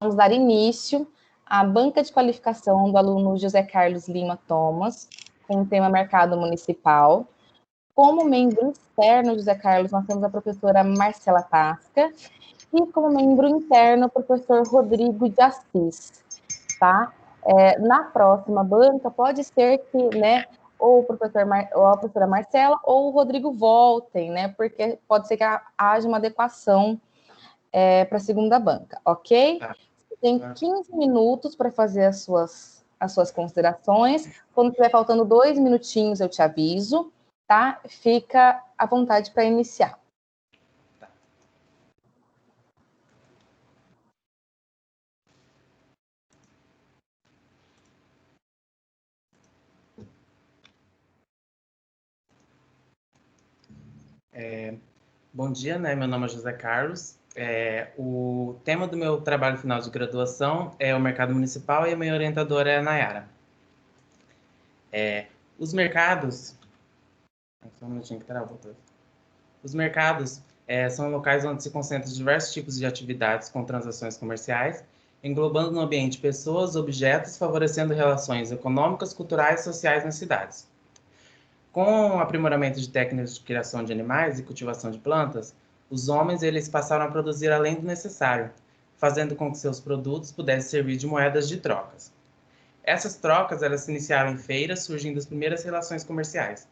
vamos dar início à banca de qualificação do aluno José Carlos Lima Thomas, com o tema Mercado Municipal. Como membro externo, José Carlos, nós temos a professora Marcela Tasca, e como membro interno, o professor Rodrigo de Assis, tá? Na próxima banca, pode ser que, né, ou a professora Marcela ou o Rodrigo voltem, né, porque pode ser que haja uma adequação para a segunda banca, ok? Você tem 15 minutos para fazer as suas considerações. Quando estiver faltando 2 minutinhos, eu te aviso, tá? Fica à vontade para iniciar. Bom dia, né? Meu nome é José Carlos. O tema do meu trabalho final de graduação é o mercado municipal e a minha orientadora é a Nayara. Os mercados... Só um minutinho que travou. Os mercados são locais onde se concentram diversos tipos de atividades com transações comerciais, englobando no ambiente pessoas, objetos, favorecendo relações econômicas, culturais e sociais nas cidades. Com o aprimoramento de técnicas de criação de animais e cultivação de plantas, os homens eles passaram a produzir além do necessário, fazendo com que seus produtos pudessem servir de moedas de trocas. Essas trocas elas se iniciaram em feiras, surgindo as primeiras relações comerciais.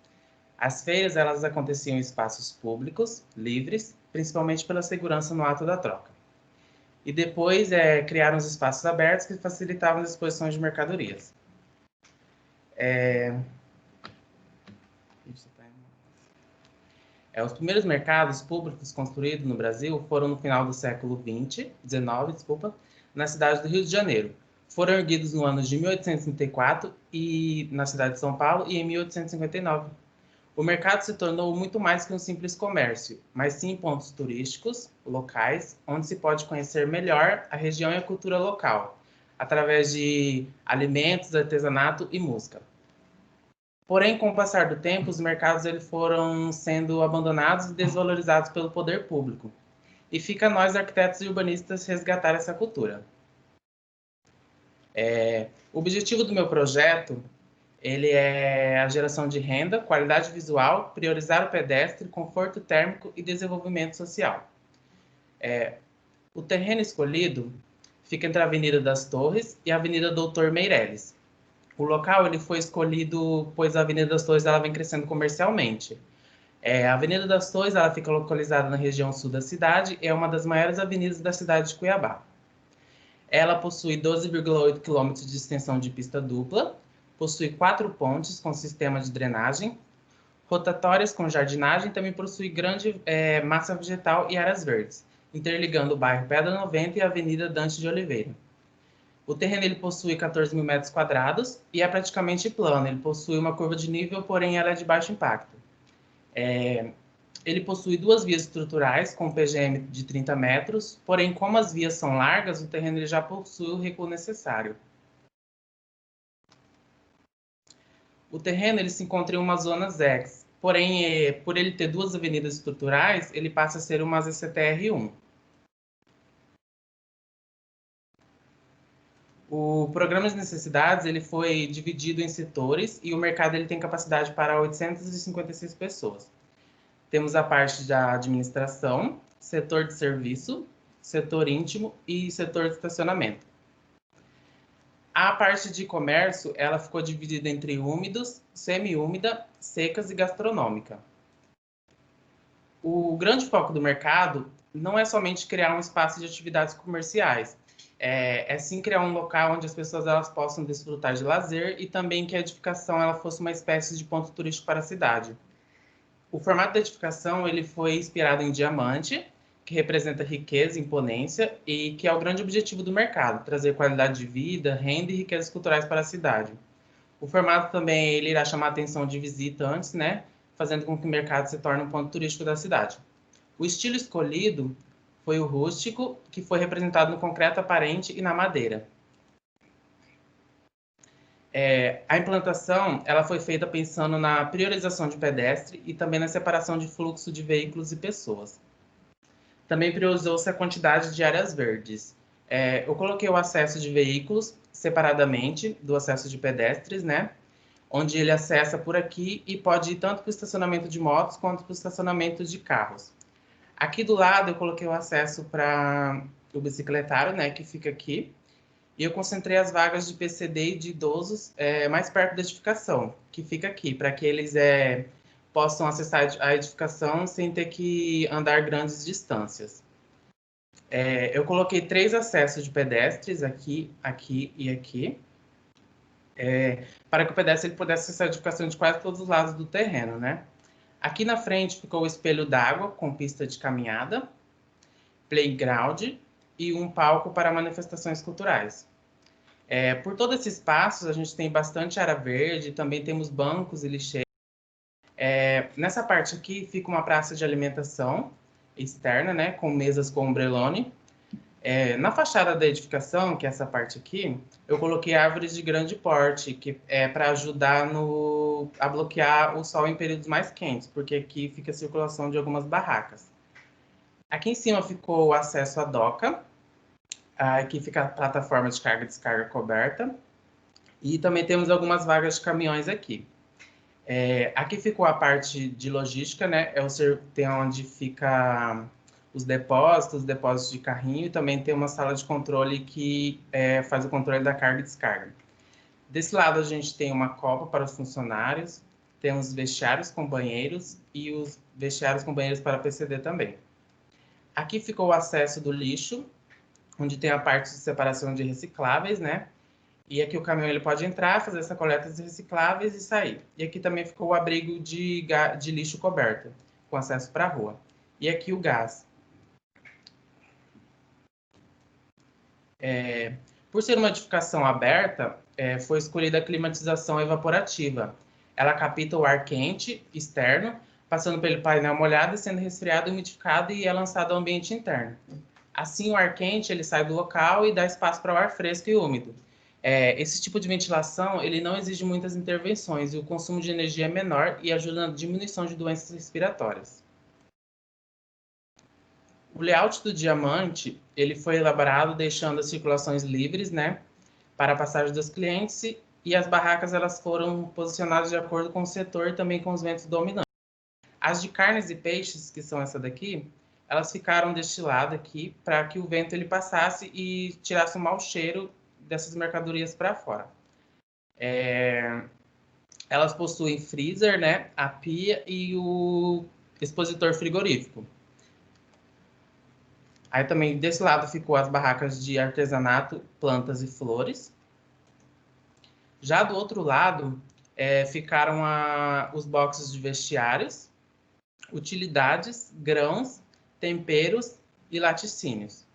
As feiras elas aconteciam em espaços públicos, livres, principalmente pela segurança no ato da troca. E depois criaram os espaços abertos que facilitavam as exposições de mercadorias. Os primeiros mercados públicos construídos no Brasil foram no final do século XIX, na cidade do Rio de Janeiro. Foram erguidos no ano de 1834 e na cidade de São Paulo e em 1859. O mercado se tornou muito mais que um simples comércio, mas sim pontos turísticos, locais, onde se pode conhecer melhor a região e a cultura local, através de alimentos, artesanato e música. Porém, com o passar do tempo, os mercados eles foram sendo abandonados e desvalorizados pelo poder público. E fica a nós, arquitetos e urbanistas, resgatar essa cultura. O objetivo do meu projeto ele é a geração de renda, qualidade visual, priorizar o pedestre, conforto térmico e desenvolvimento social. O terreno escolhido fica entre a Avenida das Torres e a Avenida Doutor Meireles. O local ele foi escolhido pois a Avenida das Torres ela vem crescendo comercialmente. A Avenida das Torres ela fica localizada na região sul da cidade e é uma das maiores avenidas da cidade de Cuiabá. Ela possui 12,8 km de extensão de pista dupla, possui 4 pontes com sistema de drenagem, rotatórias com jardinagem, também possui grande massa vegetal e áreas verdes, interligando o bairro Pedra 90 e a Avenida Dante de Oliveira. O terreno ele possui 14 mil metros quadrados e é praticamente plano. Ele possui uma curva de nível, porém ela é de baixo impacto. Ele possui 2 vias estruturais com PGM de 30 metros, porém como as vias são largas, o terreno ele já possui o recuo necessário. O terreno ele se encontra em uma zona ZEX, porém por ele ter 2 avenidas estruturais, ele passa a ser uma ZCTR1. O programa de necessidades ele foi dividido em setores e o mercado ele tem capacidade para 856 pessoas. Temos a parte da administração, setor de serviço, setor íntimo e setor de estacionamento. A parte de comércio ela ficou dividida entre úmidos, semi-úmida, secas e gastronômica. O grande foco do mercado não é somente criar um espaço de atividades comerciais, sim criar um local onde as pessoas elas possam desfrutar de lazer e também que a edificação ela fosse uma espécie de ponto turístico para a cidade. O formato da edificação ele foi inspirado em diamante, que representa riqueza e imponência e que é o grande objetivo do mercado, trazer qualidade de vida, renda e riquezas culturais para a cidade. O formato também ele irá chamar a atenção de visitantes, né, fazendo com que o mercado se torne um ponto turístico da cidade. O estilo escolhido foi o rústico, que foi representado no concreto aparente e na madeira. A implantação ela foi feita pensando na priorização de pedestre e também na separação de fluxo de veículos e pessoas. Também priorizou-se a quantidade de áreas verdes. Eu coloquei o acesso de veículos separadamente do acesso de pedestres, né? Onde ele acessa por aqui e pode ir tanto para o estacionamento de motos quanto para o estacionamento de carros. Aqui do lado eu coloquei o acesso para o bicicletário, né? Que fica aqui. E eu concentrei as vagas de PCD e de idosos mais perto da edificação, que fica aqui, para que eles possam acessar a edificação sem ter que andar grandes distâncias. Eu coloquei 3 acessos de pedestres, aqui, aqui e aqui, para que o pedestre ele pudesse acessar a edificação de quase todos os lados do terreno, né? Aqui na frente ficou o espelho d'água com pista de caminhada, playground e um palco para manifestações culturais. Por todo esse espaço, a gente tem bastante área verde, também temos bancos e lixeiras. Nessa parte aqui fica uma praça de alimentação externa, né, com mesas com ombrelone. Na fachada da edificação, que é essa parte aqui, eu coloquei árvores de grande porte, que é para ajudar a bloquear o sol em períodos mais quentes, porque aqui fica a circulação de algumas barracas. Aqui em cima ficou o acesso à doca, aqui fica a plataforma de carga e descarga coberta, e também temos algumas vagas de caminhões aqui. Aqui ficou a parte de logística, né? Tem onde fica os depósitos de carrinho, e também tem uma sala de controle que faz o controle da carga e descarga. Desse lado a gente tem uma copa para os funcionários, tem os vestiários com banheiros e os vestiários com banheiros para PCD também. Aqui ficou o acesso do lixo, onde tem a parte de separação de recicláveis, né? E aqui o caminhão ele pode entrar, fazer essa coleta de recicláveis e sair. E aqui também ficou o abrigo de lixo coberto, com acesso para a rua. E aqui o gás. Por ser uma edificação aberta, foi escolhida a climatização evaporativa. Ela capta o ar quente externo, passando pelo painel molhado e sendo resfriado, umidificado e é lançado ao ambiente interno. Assim, o ar quente ele sai do local e dá espaço para o ar fresco e úmido. Esse tipo de ventilação ele não exige muitas intervenções e o consumo de energia é menor e ajuda na diminuição de doenças respiratórias. O layout do diamante ele foi elaborado deixando as circulações livres, né, para a passagem dos clientes e as barracas elas foram posicionadas de acordo com o setor e também com os ventos dominantes. As de carnes e peixes, que são essa daqui, elas ficaram deste lado aqui para que o vento ele passasse e tirasse o mau cheiro dessas mercadorias para fora. Elas possuem freezer, né, a pia e o expositor frigorífico. Aí também desse lado ficou as barracas de artesanato, plantas e flores. Já do outro lado ficaram os boxes de vestiários, utilidades, grãos, temperos e laticínios.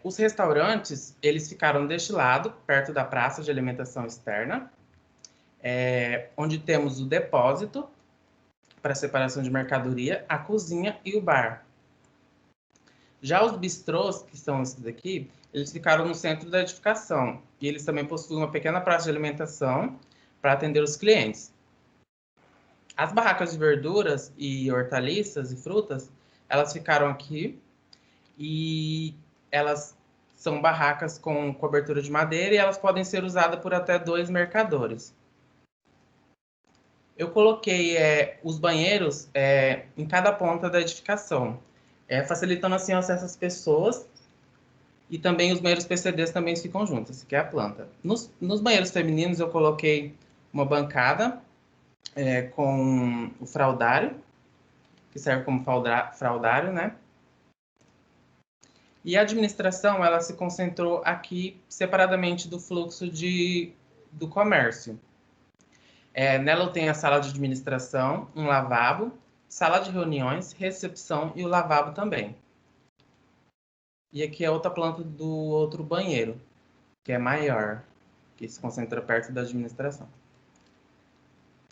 Os restaurantes, eles ficaram deste lado, perto da praça de alimentação externa, onde temos o depósito para separação de mercadoria, a cozinha e o bar. Já os bistrôs, que são esses daqui, eles ficaram no centro da edificação e eles também possuem uma pequena praça de alimentação para atender os clientes. As barracas de verduras e hortaliças e frutas, elas ficaram aqui e elas são barracas com cobertura de madeira e elas podem ser usadas por até 2 mercadores. Eu coloquei os banheiros em cada ponta da edificação, facilitando assim o acesso às pessoas e também os banheiros PCDs também ficam juntos, essa aqui é a planta. Nos banheiros femininos eu coloquei uma bancada com o fraldário, que serve como fraldário, né? E a administração, ela se concentrou aqui separadamente do fluxo do comércio. Nela tem a sala de administração, um lavabo, sala de reuniões, recepção e o lavabo também. E aqui é outra planta do outro banheiro, que é maior, que se concentra perto da administração.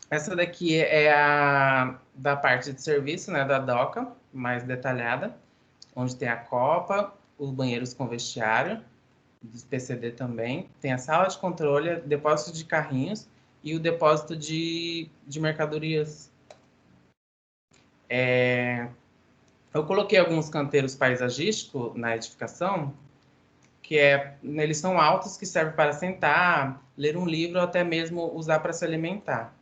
Essa daqui é a da parte de serviço, né, da doca, mais detalhada, onde tem a copa, os banheiros com vestiário, dos PCD também. Tem a sala de controle, depósito de carrinhos e o depósito de mercadorias. Eu coloquei alguns canteiros paisagísticos na edificação, eles são altos, que servem para sentar, ler um livro ou até mesmo usar para se alimentar.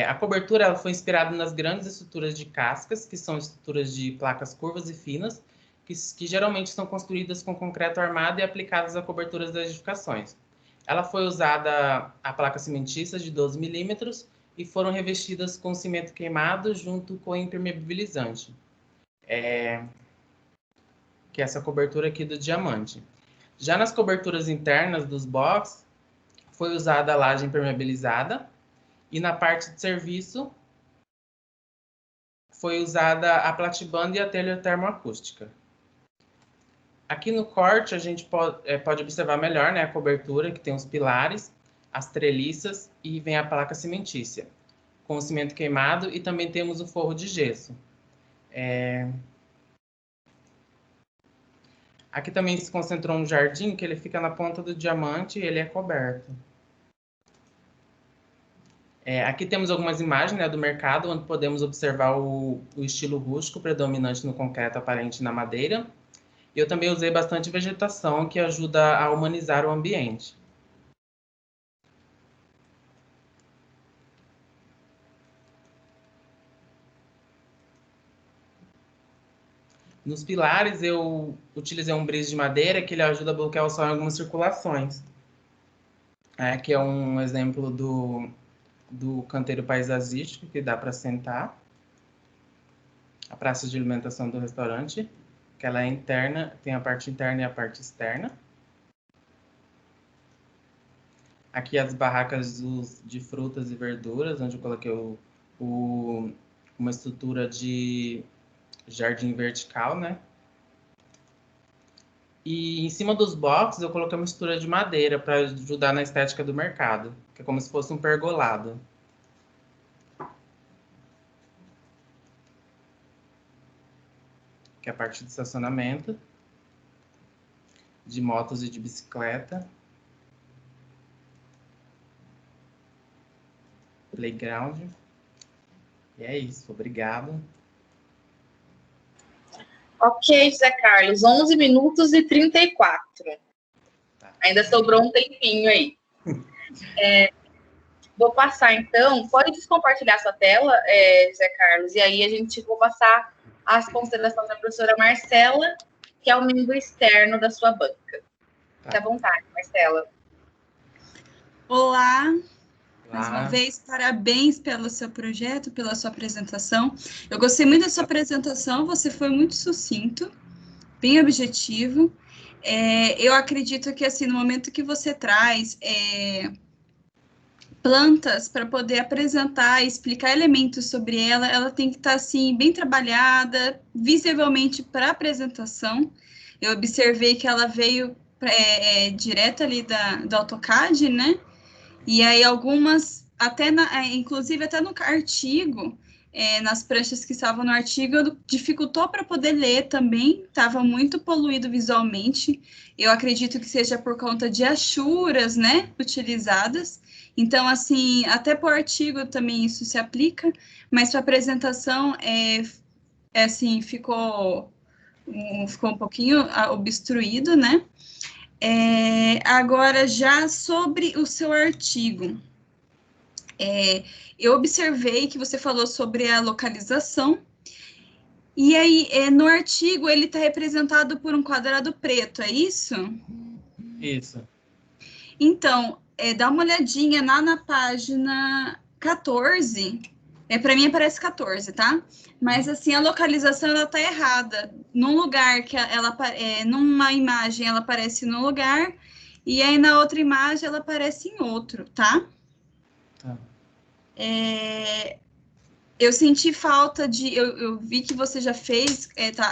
A cobertura ela foi inspirada nas grandes estruturas de cascas, que são estruturas de placas curvas e finas, que geralmente são construídas com concreto armado e aplicadas a coberturas das edificações. Ela foi usada a placa cimentícia de 12 milímetros e foram revestidas com cimento queimado junto com impermeabilizante, que é essa cobertura aqui do diamante. Já nas coberturas internas dos boxes, foi usada a laje impermeabilizada, e na parte de serviço foi usada a platibanda e a telha termoacústica. Aqui no corte a gente pode observar melhor, né, a cobertura, que tem os pilares, as treliças e vem a placa cimentícia, com o cimento queimado, e também temos o forro de gesso. Aqui também se concentrou um jardim, que ele fica na ponta do diamante e ele é coberto. Aqui temos algumas imagens, né, do mercado, onde podemos observar o estilo rústico predominante no concreto aparente na madeira. E eu também usei bastante vegetação, que ajuda a humanizar o ambiente. Nos pilares, eu utilizei um brise de madeira, que ele ajuda a bloquear o sol em algumas circulações. Aqui é um exemplo do canteiro paisagístico, que dá para sentar. A praça de alimentação do restaurante, que ela é interna, tem a parte interna e a parte externa. Aqui as barracas de frutas e verduras, onde eu coloquei uma estrutura de jardim vertical, né? E em cima dos boxes eu coloquei uma estrutura de madeira para ajudar na estética do mercado, que é como se fosse um pergolado. Que é a parte de estacionamento, de motos e de bicicleta. Playground. E é isso, obrigado. Ok, José Carlos, 11 minutos e 34. Tá. Ainda sobrou um tempinho aí. Vou passar, então, pode descompartilhar sua tela, José Carlos, e aí a gente vou passar as considerações da professora Marcela, que é o membro externo da sua banca. Fique à vontade, Marcela. Olá. Mais uma vez, parabéns pelo seu projeto, pela sua apresentação. Eu gostei muito da sua apresentação, você foi muito sucinto, bem objetivo. Eu acredito que, assim, no momento que você traz plantas para poder apresentar, explicar elementos sobre ela, ela tem que estar, assim, bem trabalhada, visivelmente para a apresentação. Eu observei que ela veio direto ali do AutoCAD, né? E aí algumas, inclusive até no artigo, nas pranchas que estavam no artigo, dificultou para poder ler também, estava muito poluído visualmente. Eu acredito que seja por conta de achuras, né, utilizadas. Então, assim, até para o artigo também isso se aplica, mas para a apresentação, assim, ficou um pouquinho obstruído, né? Agora, já sobre o seu artigo, eu observei que você falou sobre a localização, e aí, no artigo, ele está representado por um quadrado preto, é isso? Isso. Então, dá uma olhadinha lá na página 14, para mim aparece 14, tá? Mas, assim, a localização, ela tá errada. Num lugar que numa imagem, ela aparece num lugar, e aí na outra imagem, ela aparece em outro, tá? Tá. Eu senti falta eu vi que você já fez,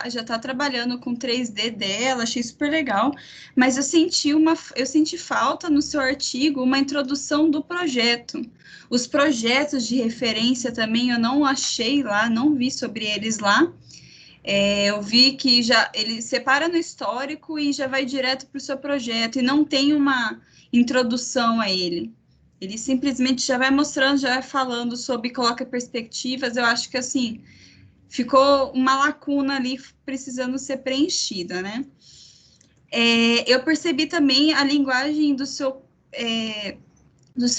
já tá trabalhando com 3D dela, achei super legal, mas eu senti falta no seu artigo uma introdução do projeto. Os projetos de referência também eu não achei lá, não vi sobre eles lá. Eu vi que ele separa no histórico e já vai direto para o seu projeto, e não tem uma introdução a ele. Ele simplesmente já vai mostrando, já vai falando sobre, coloca perspectivas. Eu acho que, assim, ficou uma lacuna ali precisando ser preenchida, né? Eu percebi também a linguagem do seu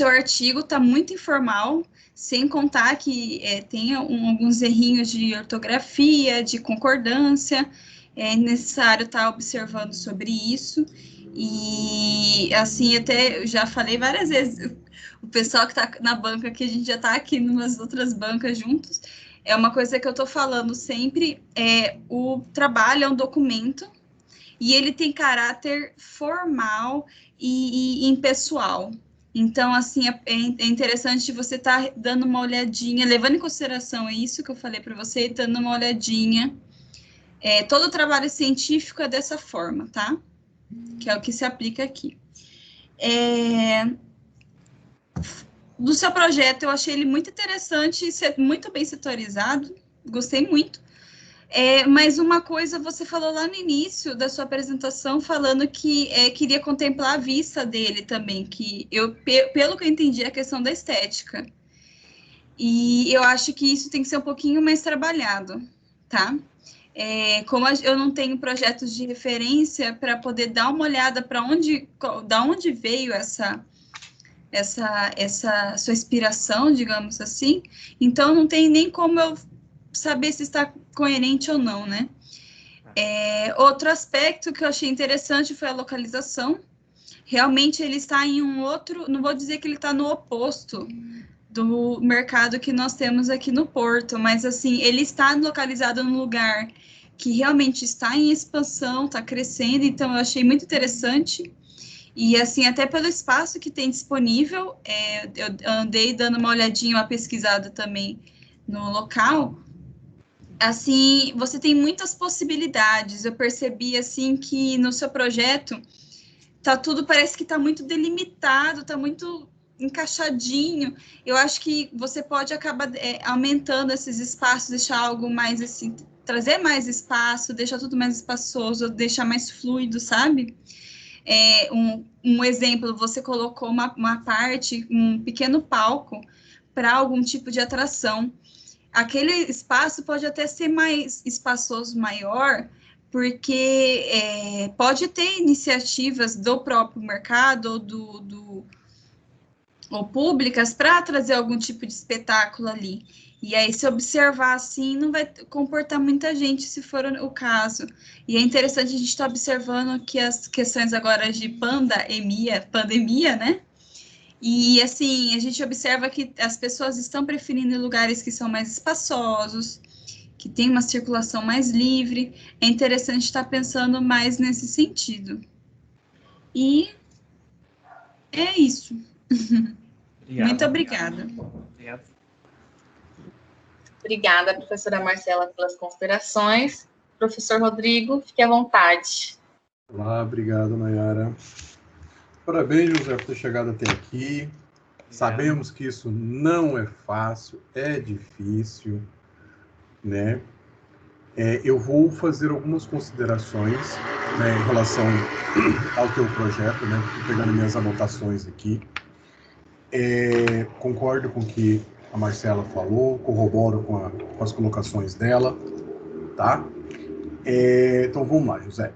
artigo está muito informal, sem contar que tem alguns errinhos de ortografia, de concordância, é necessário estar observando sobre isso. E, assim, até eu já falei várias vezes, o pessoal que está na banca aqui, a gente já está aqui em umas outras bancas juntos, é uma coisa que eu estou falando sempre, o trabalho é um documento, e ele tem caráter formal e impessoal. Então, assim, é interessante você estar dando uma olhadinha, levando em consideração isso que eu falei para você, dando uma olhadinha. Todo o trabalho científico é dessa forma, tá? Que é o que se aplica aqui. Do seu projeto, eu achei ele muito interessante, muito bem setorizado, gostei muito. Mas uma coisa, você falou lá no início da sua apresentação, falando que queria contemplar a vista dele também, que pelo que eu entendi, a questão da estética. E eu acho que isso tem que ser um pouquinho mais trabalhado, tá? Como eu não tenho projetos de referência para poder dar uma olhada da onde veio essa sua inspiração, digamos assim, então não tem nem como eu saber se está coerente ou não, né? Outro aspecto que eu achei interessante foi a localização. Realmente ele está em um outro, não vou dizer que ele está no oposto do mercado que nós temos aqui no Porto, mas assim, ele está localizado num lugar que realmente está em expansão, está crescendo, então eu achei muito interessante. E assim, até pelo espaço que tem disponível, eu andei dando uma olhadinha, uma pesquisada também no local. Assim, você tem muitas possibilidades. Eu percebi, assim, que no seu projeto parece que está muito delimitado, está muito encaixadinho. Eu acho que você pode acabar aumentando esses espaços, deixar algo mais, assim, trazer mais espaço, deixar tudo mais espaçoso, deixar mais fluido, sabe? Um exemplo, você colocou uma parte, um pequeno palco para algum tipo de atração. Aquele espaço pode até ser mais espaçoso, maior, porque pode ter iniciativas do próprio mercado ou públicas para trazer algum tipo de espetáculo ali. E aí, se observar assim, não vai comportar muita gente, se for o caso. E é interessante a gente estar observando que as questões agora de pandemia, né? E, assim, a gente observa que as pessoas estão preferindo lugares que são mais espaçosos, que tem uma circulação mais livre. É interessante estar pensando mais nesse sentido. E é isso. Obrigado. Muito obrigada. Obrigada, professora Marcela, pelas considerações. Professor Rodrigo, fique à vontade. Olá, obrigado, Nayara. Parabéns, José, por ter chegado até aqui. Sabemos que isso não é fácil, é difícil, né? Eu vou fazer algumas considerações, né, em relação ao teu projeto, né? Estou pegando minhas anotações aqui. Concordo com o que a Marcela falou, corroboro com as colocações dela, tá? Então, vamos lá, José.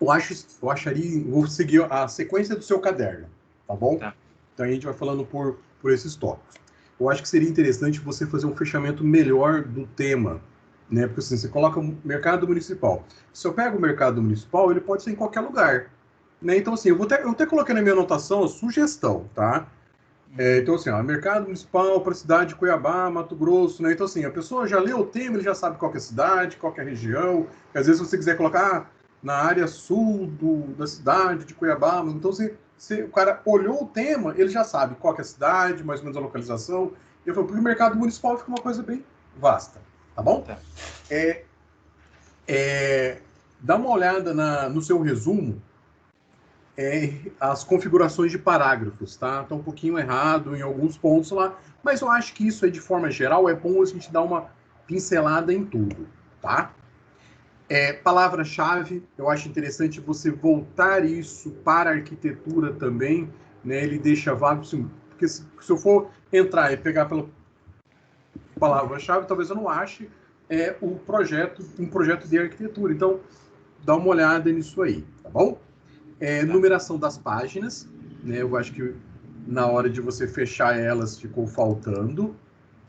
Vou seguir a sequência do seu caderno, tá bom? Tá. Então a gente vai falando por esses tópicos. Eu acho que seria interessante você fazer um fechamento melhor do tema, né? Porque assim, você coloca o mercado municipal. Se eu pego o mercado municipal, ele pode ser em qualquer lugar, né? Então assim, eu até coloquei na minha anotação a sugestão, tá? Então assim, mercado municipal para a cidade de Cuiabá, Mato Grosso, né? Então assim, a pessoa já leu o tema, ele já sabe qual que é a cidade, qual que é a região. Às vezes, se você quiser colocar na área sul da cidade de Cuiabá, então se o cara olhou o tema, ele já sabe qual que é a cidade, mais ou menos a localização. Eu falo, porque o mercado municipal fica uma coisa bem vasta, tá bom? Tá. Dá uma olhada no seu resumo, as configurações de parágrafos, tá? Tá um pouquinho errado em alguns pontos lá, mas eu acho que isso aí, de forma geral, é bom a gente dar uma pincelada em tudo, tá? Palavra-chave, eu acho interessante você voltar isso para a arquitetura também, né? Ele deixa vago, assim, porque se eu for entrar e pegar pela palavra-chave, talvez eu não ache um projeto de arquitetura. Então, dá uma olhada nisso aí, tá bom? Numeração das páginas, né? Eu acho que na hora de você fechar elas ficou faltando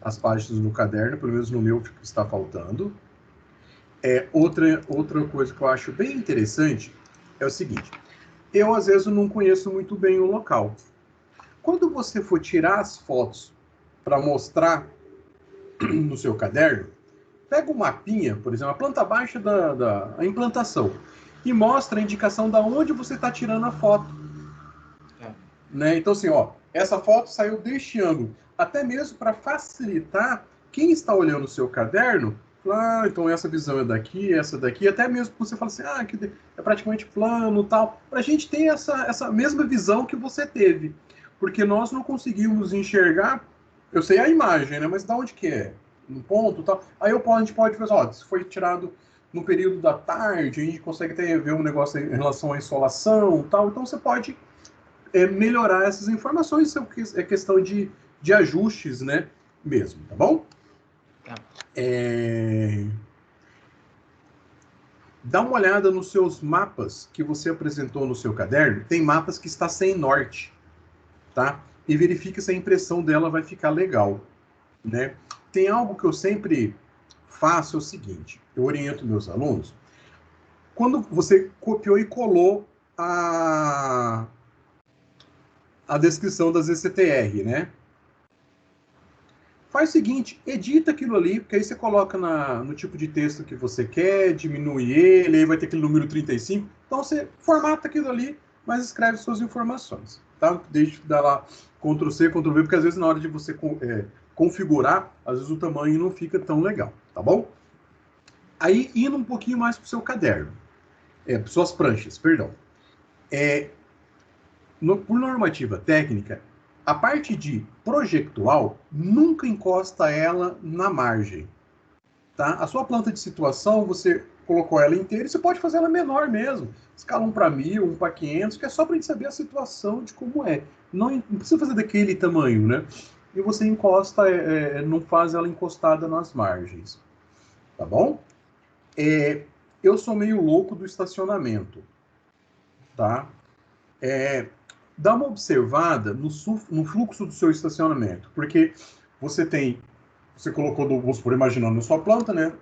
as páginas do caderno, pelo menos no meu está faltando. Outra coisa que eu acho bem interessante é o seguinte: eu às vezes não conheço muito bem o local. Quando você for tirar as fotos para mostrar no seu caderno, pega o mapinha, por exemplo, a planta baixa da implantação, e mostra a indicação de onde você está tirando a foto. Né? Então, assim, ó, essa foto saiu deste ângulo, até mesmo para facilitar quem está olhando o seu caderno. Então essa visão é daqui, essa daqui, até mesmo que você fala assim, que é praticamente plano e tal, para a gente ter essa mesma visão que você teve. Porque nós não conseguimos enxergar, eu sei a imagem, né? Mas de onde que é? No ponto e tal. Aí a gente pode fazer, se foi tirado no período da tarde, a gente consegue até ver um negócio em relação à insolação e tal. Então você pode melhorar essas informações, é questão de ajustes, né? Mesmo, tá bom? Dá uma olhada nos seus mapas que você apresentou no seu caderno. Tem mapas que está sem norte, tá? E verifique se a impressão dela vai ficar legal, né? Tem algo que eu sempre faço, é o seguinte: eu oriento meus alunos. Quando você copiou e colou a descrição das ECTR, né? Faz o seguinte, edita aquilo ali, porque aí você coloca no tipo de texto que você quer, diminui ele, aí vai ter aquele número 35. Então você formata aquilo ali, mas escreve suas informações, tá? Deixa de dar lá Ctrl+C, Ctrl+V, porque às vezes na hora de você configurar, às vezes o tamanho não fica tão legal, tá bom? Aí, indo um pouquinho mais para o seu caderno, suas pranchas, perdão. Por normativa técnica, a parte de projectual, nunca encosta ela na margem. Tá? A sua planta de situação, você colocou ela inteira e você pode fazer ela menor mesmo. Escala 1 para 1000, 1 para 500, que é só para a gente saber a situação de como é. Não precisa fazer daquele tamanho, né? E você encosta, não faz ela encostada nas margens. Tá bom? Eu sou meio louco do estacionamento. Tá? Dá uma observada no fluxo do seu estacionamento, porque você colocou, vamos supor, imaginando a sua planta, né?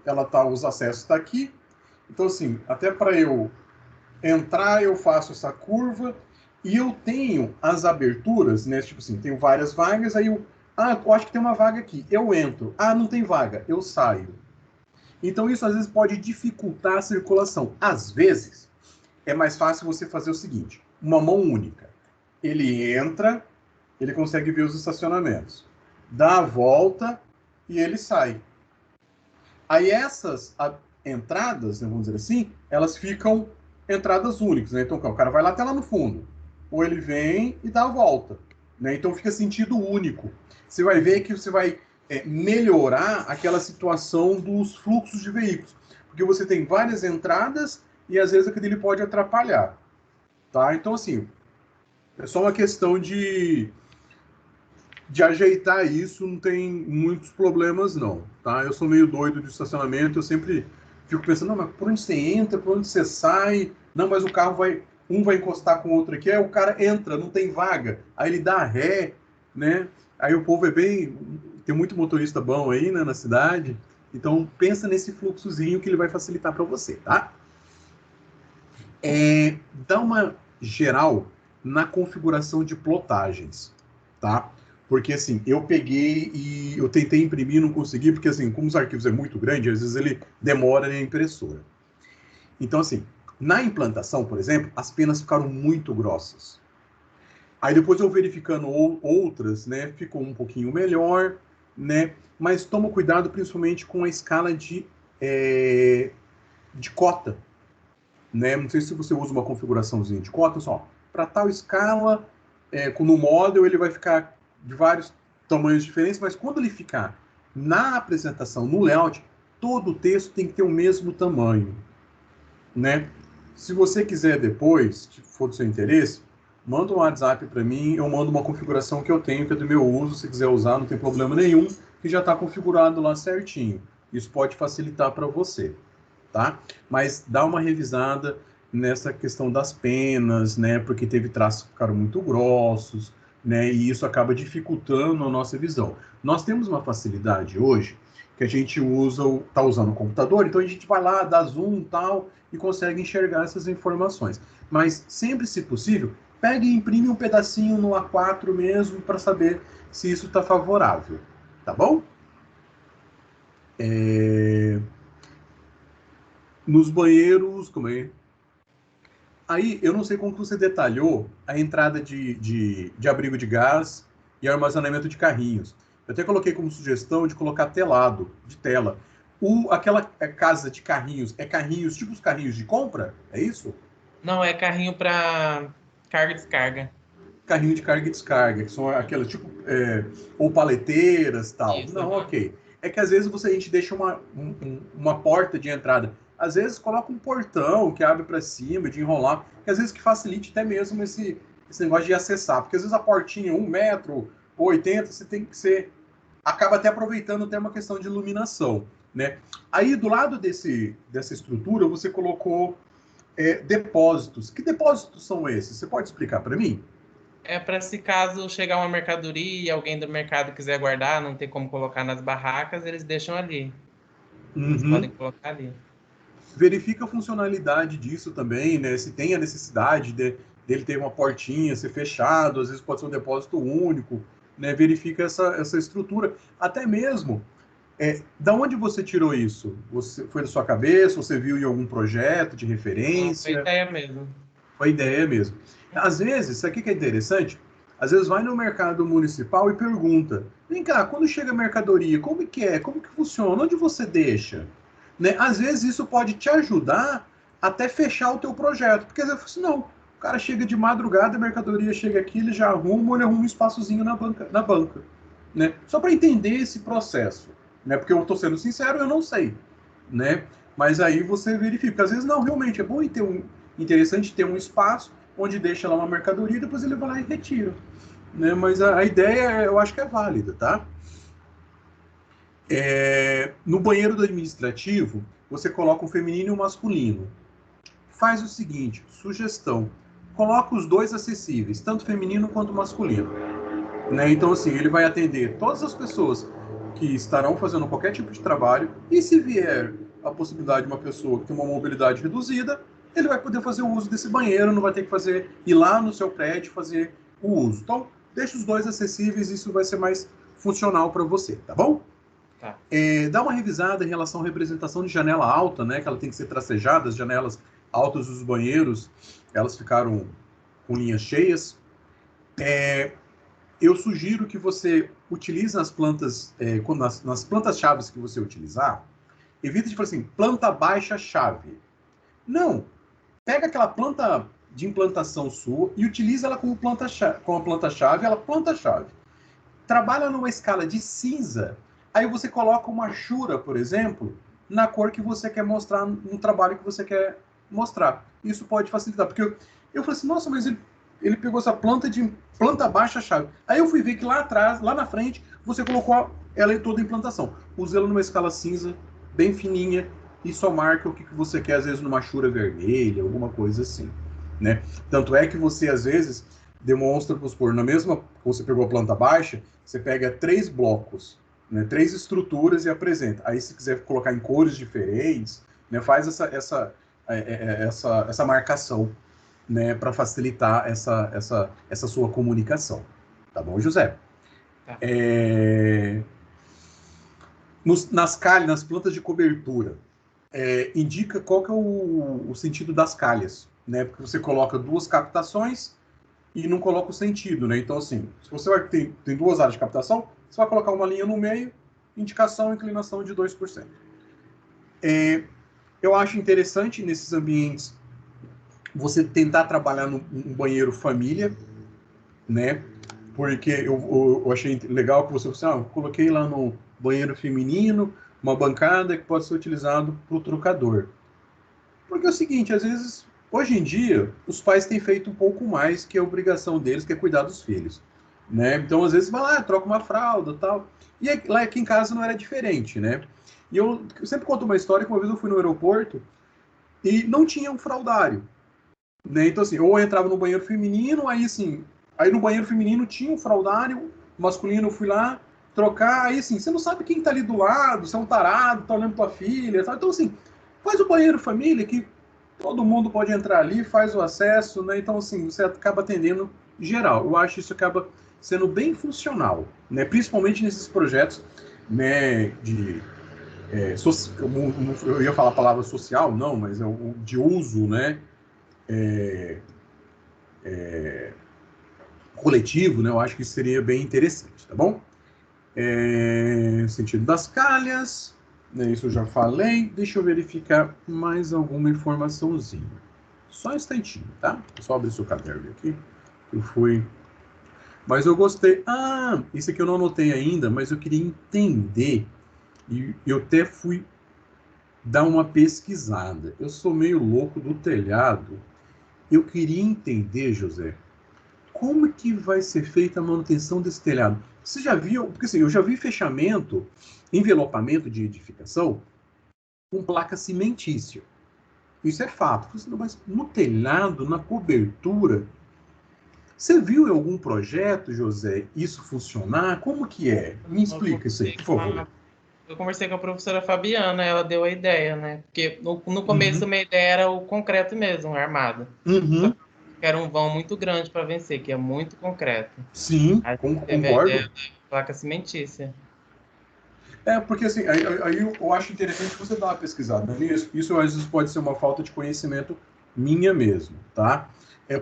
Os acessos estão aqui. Então, assim, até para eu entrar, eu faço essa curva e eu tenho as aberturas, né? Tipo assim, tenho várias vagas, aí eu acho que tem uma vaga aqui. Eu entro. Não tem vaga. Eu saio. Então, isso às vezes pode dificultar a circulação. Às vezes, é mais fácil você fazer o seguinte: uma mão única. Ele entra, ele consegue ver os estacionamentos, dá a volta e ele sai. Aí essas entradas, né, vamos dizer assim, elas ficam entradas únicas, né? Então o cara vai lá até lá no fundo, ou ele vem e dá a volta, né? Então fica sentido único. Você vai ver que você vai melhorar aquela situação dos fluxos de veículos, porque você tem várias entradas e às vezes aquilo pode atrapalhar, tá? Então assim, é só uma questão de ajeitar isso, não tem muitos problemas não, tá? Eu sou meio doido de estacionamento, eu sempre fico pensando, mas por onde você entra, por onde você sai? Não, mas o carro um vai encostar com o outro aqui, aí o cara entra, não tem vaga, aí ele dá ré, né? Aí o povo tem muito motorista bom aí, né, na cidade, então pensa nesse fluxozinho que ele vai facilitar para você, tá? Dá uma geral na configuração de plotagens, tá? Porque, assim, eu peguei e eu tentei imprimir e não consegui, porque, assim, como os arquivos é muito grande, às vezes ele demora na impressora. Então, assim, na implantação, por exemplo, as penas ficaram muito grossas. Aí depois eu verificando outras, né, ficou um pouquinho melhor, né? Mas toma cuidado principalmente com a escala de cota, né? Não sei se você usa uma configuraçãozinha de cota, só para tal escala, no model ele vai ficar de vários tamanhos diferentes, mas quando ele ficar na apresentação, no layout, todo o texto tem que ter o mesmo tamanho, né? Se você quiser depois, se for do seu interesse, manda um WhatsApp para mim, eu mando uma configuração que eu tenho, que é do meu uso, se quiser usar, não tem problema nenhum, que já está configurado lá certinho. Isso pode facilitar para você, tá? Mas dá uma revisada nessa questão das penas, né? Porque teve traços que ficaram muito grossos, né? E isso acaba dificultando a nossa visão. Nós temos uma facilidade hoje que a gente tá usando o computador, então a gente vai lá, dá zoom e tal, e consegue enxergar essas informações. Mas sempre, se possível, pegue e imprime um pedacinho no A4 mesmo para saber se isso está favorável, tá bom? Nos banheiros, como é? Aí, eu não sei como você detalhou a entrada de abrigo de gás e armazenamento de carrinhos. Eu até coloquei como sugestão de colocar telado, de tela. Aquela casa de carrinhos, é carrinhos, tipo os carrinhos de compra? É isso? Não, é carrinho para carga e descarga. Carrinho de carga e descarga, que são aquelas tipo, ou paleteiras e tal. Isso, Não, ok. É que às vezes a gente deixa uma porta de entrada. Às vezes coloca um portão que abre para cima, de enrolar, que às vezes que facilite até mesmo esse negócio de acessar. Porque às vezes a portinha, 1 metro ou 80, você tem que ser... Acaba até aproveitando até uma questão de iluminação, né? Aí, do lado dessa estrutura, você colocou depósitos. Que depósitos são esses? Você pode explicar para mim? É para se caso chegar uma mercadoria e alguém do mercado quiser guardar, não tem como colocar nas barracas, eles deixam ali. Eles podem colocar ali. Verifica a funcionalidade disso também, né? Se tem a necessidade dele ter uma portinha, ser fechado, às vezes pode ser um depósito único, né? Verifica essa estrutura. Até mesmo, da onde você tirou isso? Foi da sua cabeça? Você viu em algum projeto de referência? Não, foi ideia mesmo. Foi ideia mesmo. Às vezes, isso aqui que é interessante, às vezes vai no mercado municipal e pergunta, vem cá, quando chega a mercadoria, como que é? Como que funciona? Onde você deixa? Né? Às vezes isso pode te ajudar até fechar o teu projeto. Porque às vezes assim, não, o cara chega de madrugada, a mercadoria chega aqui, ele arruma um espaçozinho na banca. Né? Só para entender esse processo. Né? Porque eu estou sendo sincero, eu não sei. Né? Mas aí você verifica. Às vezes não, realmente é bom e interessante ter um espaço onde deixa lá uma mercadoria e depois ele vai lá e retira. Né? Mas a ideia eu acho que é válida, tá? No banheiro do administrativo, você coloca um feminino e um masculino. Faz o seguinte, sugestão, coloca os dois acessíveis, tanto feminino quanto masculino. Né? Então, assim, ele vai atender todas as pessoas que estarão fazendo qualquer tipo de trabalho, e se vier a possibilidade de uma pessoa que tem uma mobilidade reduzida, ele vai poder fazer o uso desse banheiro, não vai ter que ir lá no seu prédio fazer o uso. Então, deixa os dois acessíveis, isso vai ser mais funcional para você, tá bom? Tá. Dá uma revisada em relação à representação de janela alta, né? Que ela tem que ser tracejada, as janelas altas dos banheiros, elas ficaram com linhas cheias. Eu sugiro que você utilize as plantas, nas plantas-chaves que você utilizar, evita de falar assim, planta baixa-chave. Não, pega aquela planta de implantação sua e utiliza ela como a planta-chave, ela planta-chave. Trabalha numa escala de cinza, aí você coloca uma chura, por exemplo, na cor que você quer mostrar, no trabalho que você quer mostrar. Isso pode facilitar, porque eu falei assim, nossa, mas ele pegou essa planta baixa-chave. Aí eu fui ver que lá atrás, lá na frente, você colocou ela em toda a implantação. Use ela numa escala cinza, bem fininha, e só marca o que você quer, às vezes numa chura vermelha, alguma coisa assim. Né? Tanto é que você, às vezes, demonstra, vamos supor, na mesma que você pegou a planta baixa, você pega 3 blocos, né, 3 estruturas e apresenta. Aí, se quiser colocar em cores diferentes, né, faz essa marcação, né, para facilitar essa sua comunicação. Tá bom, José? Tá. Nas plantas de cobertura, indica qual que é o sentido das calhas, né? Porque você coloca 2 captações e não coloca o sentido, né? Então, assim, se você vai ter 2 áreas de captação, você vai colocar uma linha no meio, indicação e inclinação de 2%. Eu acho interessante nesses ambientes você tentar trabalhar num banheiro família, né? Porque eu achei legal que você falou assim, eu coloquei lá no banheiro feminino uma bancada que pode ser utilizado para o trocador. Porque é o seguinte, às vezes, hoje em dia, os pais têm feito um pouco mais que a obrigação deles, que é cuidar dos filhos. Né? Então, às vezes, vai lá, troca uma fralda e tal. E lá aqui em casa não era diferente, né? E eu sempre conto uma história que uma vez eu fui no aeroporto e não tinha um fraldário. Né? Então, assim, ou eu entrava no banheiro feminino, aí, assim, aí no banheiro feminino tinha um fraldário masculino, eu fui lá trocar, aí, assim, você não sabe quem tá ali do lado, se é um tarado, tá olhando tua filha, tá? Então, assim, faz o banheiro família, que todo mundo pode entrar ali, faz o acesso, né? Então, assim, você acaba atendendo geral. Eu acho que isso acaba sendo bem funcional, né? Principalmente nesses projetos, né, de... eu ia falar a palavra social, não, mas é de uso, né? Coletivo, né? Eu acho que isso seria bem interessante, tá bom? Sentido das calhas, né? Isso eu já falei. Deixa eu verificar mais alguma informaçãozinha. Só um instantinho, tá? Só abrir seu caderno aqui. Eu fui. Mas eu gostei. Ah, isso aqui eu não anotei ainda, mas eu queria entender. E eu até fui dar uma pesquisada. Eu sou meio louco do telhado. Eu queria entender, José, como que vai ser feita a manutenção desse telhado? Você já viu? Porque assim, eu já vi fechamento, envelopamento de edificação com placa cimentícia. Isso é fato. Mas no telhado, na cobertura, você viu em algum projeto, José, isso funcionar? Como que é? Me explica isso aí, por favor. Eu conversei com a professora Fabiana, ela deu a ideia, né? Porque no começo a minha ideia era o concreto mesmo, armado. Só que era um vão muito grande para vencer, que é muito concreto. Sim, Aí teve a concordo. ideia da placa cimentícia. Porque assim, aí eu acho interessante você dar uma pesquisada nisso. Isso às vezes pode ser uma falta de conhecimento minha mesmo, tá?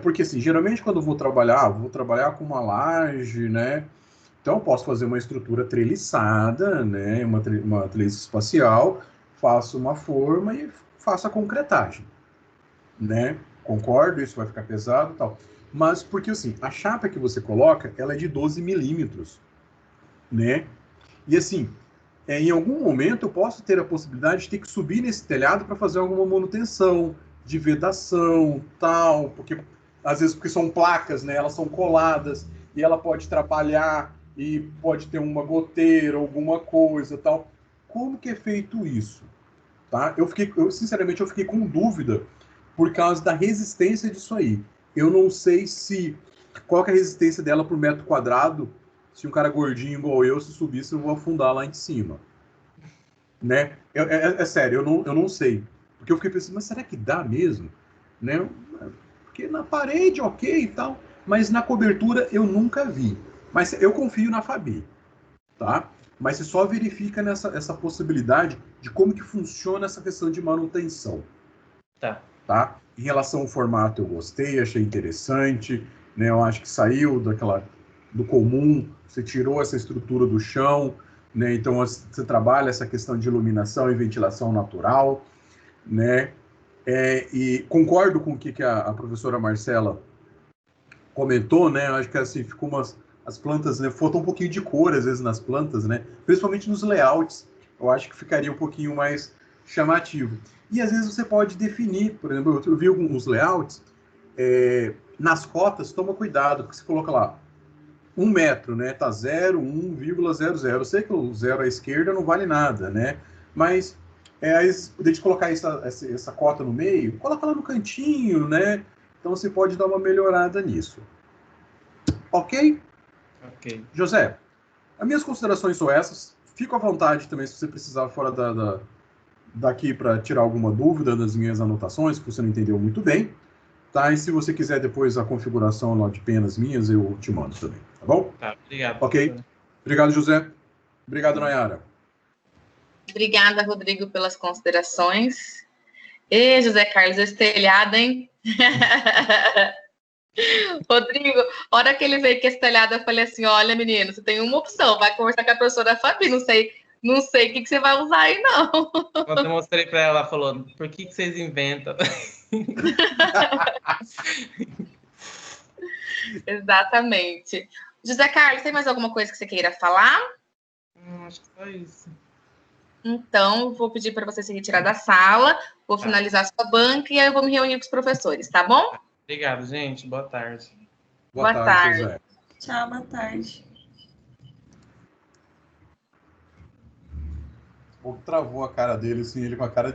Porque assim, geralmente quando eu vou trabalhar com uma laje, né? Então eu posso fazer uma estrutura treliçada, né? Uma treliça espacial, faço uma forma e faço a concretagem, né? Concordo, isso vai ficar pesado e tal. Mas porque assim, a chapa que você coloca, ela é de 12 milímetros, né? E assim, em algum momento eu posso ter a possibilidade de ter que subir nesse telhado para fazer alguma manutenção de vedação, tal, porque às vezes porque são placas, né? Elas são coladas e ela pode atrapalhar e pode ter uma goteira, alguma coisa, tal. Como que é feito isso? Tá? Sinceramente eu fiquei com dúvida por causa da resistência disso aí. Eu não sei qual que é a resistência dela por metro quadrado. Se um cara gordinho igual eu, se subisse, eu vou afundar lá em cima. Né? É sério, eu não sei. Porque eu fiquei pensando, mas será que dá mesmo? Né? Porque na parede, ok e tal, mas na cobertura eu nunca vi. Mas eu confio na Fabi, tá? Mas você só verifica essa possibilidade de como que funciona essa questão de manutenção. Tá? Em relação ao formato, eu gostei, achei interessante, né? Eu acho que saiu do comum, você tirou essa estrutura do chão, né? Então você trabalha essa questão de iluminação e ventilação natural, né? E concordo com o que a professora Marcela comentou, né? Eu acho que assim ficou as plantas, né? Faltou um pouquinho de cor às vezes nas plantas, né? Principalmente nos layouts, eu acho que ficaria um pouquinho mais chamativo. E às vezes você pode definir, por exemplo, eu vi alguns layouts, nas cotas, toma cuidado, porque você coloca lá 1 metro, né? Tá 0,1,00. Eu sei que o 0 à esquerda não vale nada, né? Mas aí, de colocar essa cota no meio, coloca lá no cantinho, né? Então você pode dar uma melhorada nisso. Ok? Ok. José, as minhas considerações são essas. Fico à vontade também se você precisar fora daqui para tirar alguma dúvida das minhas anotações, que você não entendeu muito bem. Tá? E se você quiser depois a configuração lá de penas minhas, eu te mando também, tá bom? Tá, obrigado. Ok? Professor. Obrigado, José. Obrigado, Nayara. Obrigada, Rodrigo, pelas considerações. E José Carlos, esse telhado, hein? Rodrigo, a hora que ele veio com esse telhado, eu falei assim, olha, menino, você tem uma opção, vai conversar com a professora Fabi, não sei o que você vai usar aí, não. Quando eu mostrei para ela, ela falou, por que vocês inventam? Exatamente. José Carlos, tem mais alguma coisa que você queira falar? Acho que só isso. Então, vou pedir para você se retirar da sala, vou finalizar a sua banca e aí eu vou me reunir com os professores, tá bom? Obrigado, gente. Boa tarde. Boa tarde, José. Tchau, boa tarde. Travou a cara dele, assim, ele com a cara de